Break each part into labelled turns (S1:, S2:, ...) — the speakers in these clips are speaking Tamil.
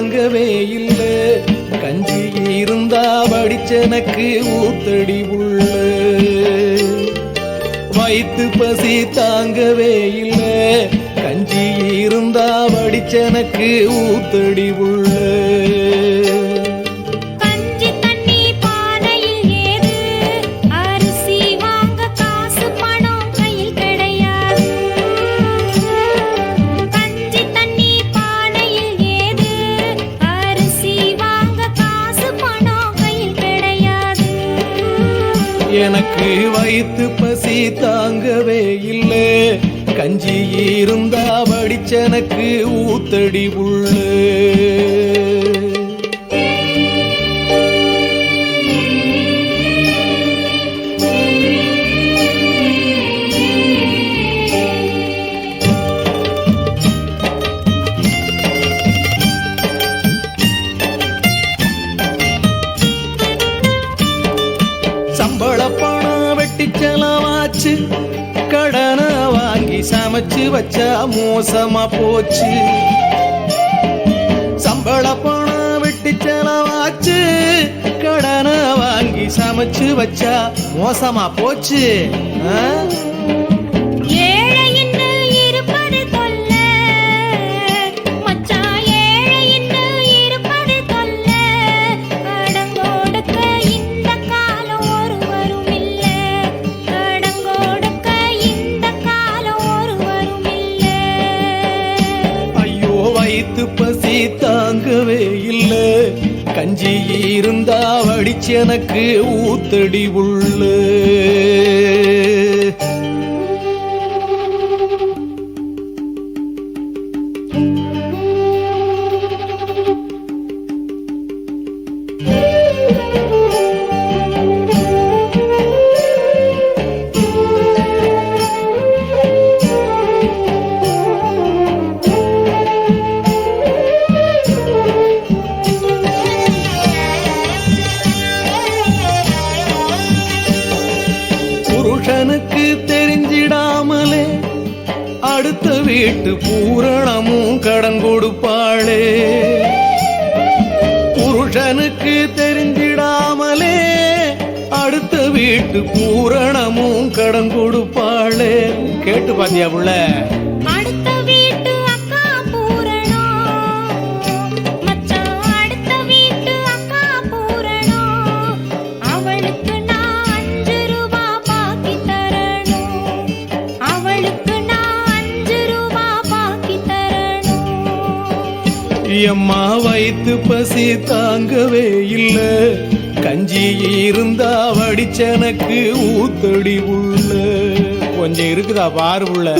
S1: தாங்கவே இல்ல, கஞ்சி இருந்தா வடிச்சனக்கு ஊத்தடி உள்ள. வயிற்று பசி தாங்கவே இல்ல, கஞ்சி இருந்தா வடிச்சனக்கு ஊத்தடி உள்ள. எனக்கு வயிற்று பசி தாங்கவே இல்ல, கஞ்சி இருந்தா வடிச்சனக்கு ஊத்தடி உள்ள. சம்பள பணம் வெட்டி செலவாச்சு, கடனை வாங்கி சமைச்சு வச்சா மோசமா போச்சு. சம்பள பணம் வெட்டி செலவாச்சு, கடனை வாங்கி சமைச்சு வச்சா மோசமா போச்சு. வயிற்று பசி தாங்கவே இல்ல, கஞ்சி இருந்தா வடிச்சனக்கு ஊத்தடி உள்ள. புருஷனுக்கு தெரிஞ்சிடாமலே அடுத்த வீட்டு பூரணமும் கடன் கொடுப்பாளே. புருஷனுக்கு தெரிஞ்சிடாமலே அடுத்த வீட்டு பூரணமும் கடன் கொடுப்பாளே. கேட்டு பாத்தியா புள்ள? எம்மா வயிற்று பசி தாங்கவே இல்ல, கஞ்சி இருந்தா வடிச்சனக்கு ஊத்தடி உள்ள. கொஞ்சம் இருக்குதா பாரு உள்ள.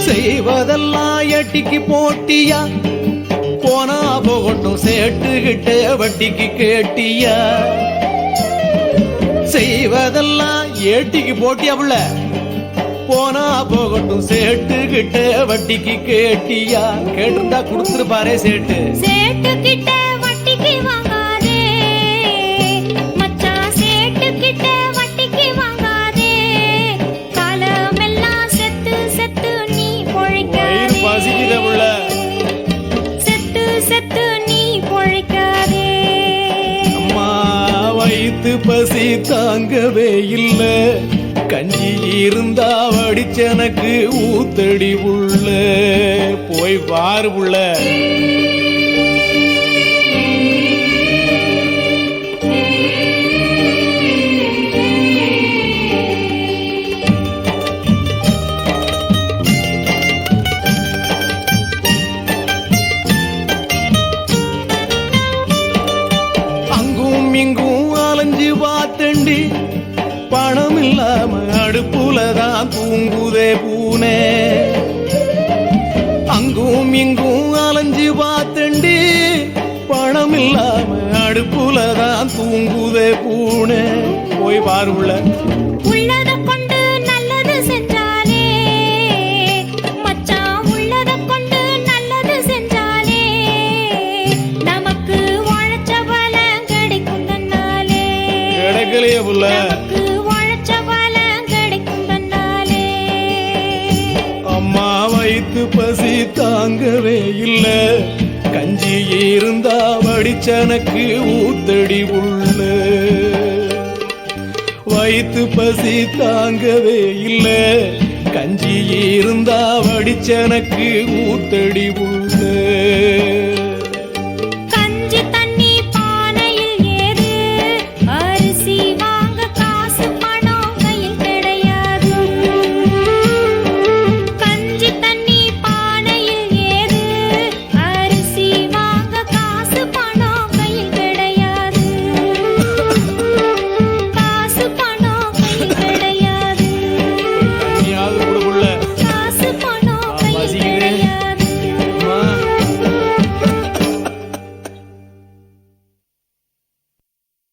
S1: செய்வதெல்லாம் எட்டிக்கு போட்டியா, போனா போகட்டும் சேட்டுகிட்ட வட்டிக்கு கேட்டியா. செய்வதெல்லாம் ஏட்டிக்கு போட்டியா புள்ள, போனா போகட்டும் சேட்டுகிட்ட வட்டிக்கு கேட்டியா. கேட்டிருந்தா கொடுத்துருப்பாரே சேட்டு.
S2: சேட்டு கிட்ட வட்டிக்கு வாங்காதே மச்சான், சேட்டு கிட்ட வட்டிக்கு வாங்காதே. காலமெல்லாம் செத்து செத்து நீ பொழைக்காதே, செத்து செத்து நீ பொழைக்காதே.
S1: அம்மா வயிற்று பசி தாங்கவே இல்ல, கஞ்சி இருந்தா வடிச்சனக்கு ஊத்தடி உள்ள. போய் பாரு புள்ள. அங்கும் இங்கும் அலைஞ்சு பார்த்தண்டி, பணம் இல்லாம அடுப்புலதான் தூங்குதே பூனே. அங்கும் இங்கும் அலைஞ்சு பார்த்தண்டி, பணம் இல்லாம அடுப்புலதான் தூங்குதே பூனே. போய் பாரு உள்ள.
S2: உள்ளத
S1: தாங்கவே இல்ல கஞ்சி இருந்தா வடிச்சனக்கு ஊத்தடி உள்ள வயிற்று பசி தாங்கவே இல்ல கஞ்சி இருந்தா வடிச்சனக்கு ஊத்தடி உள்ள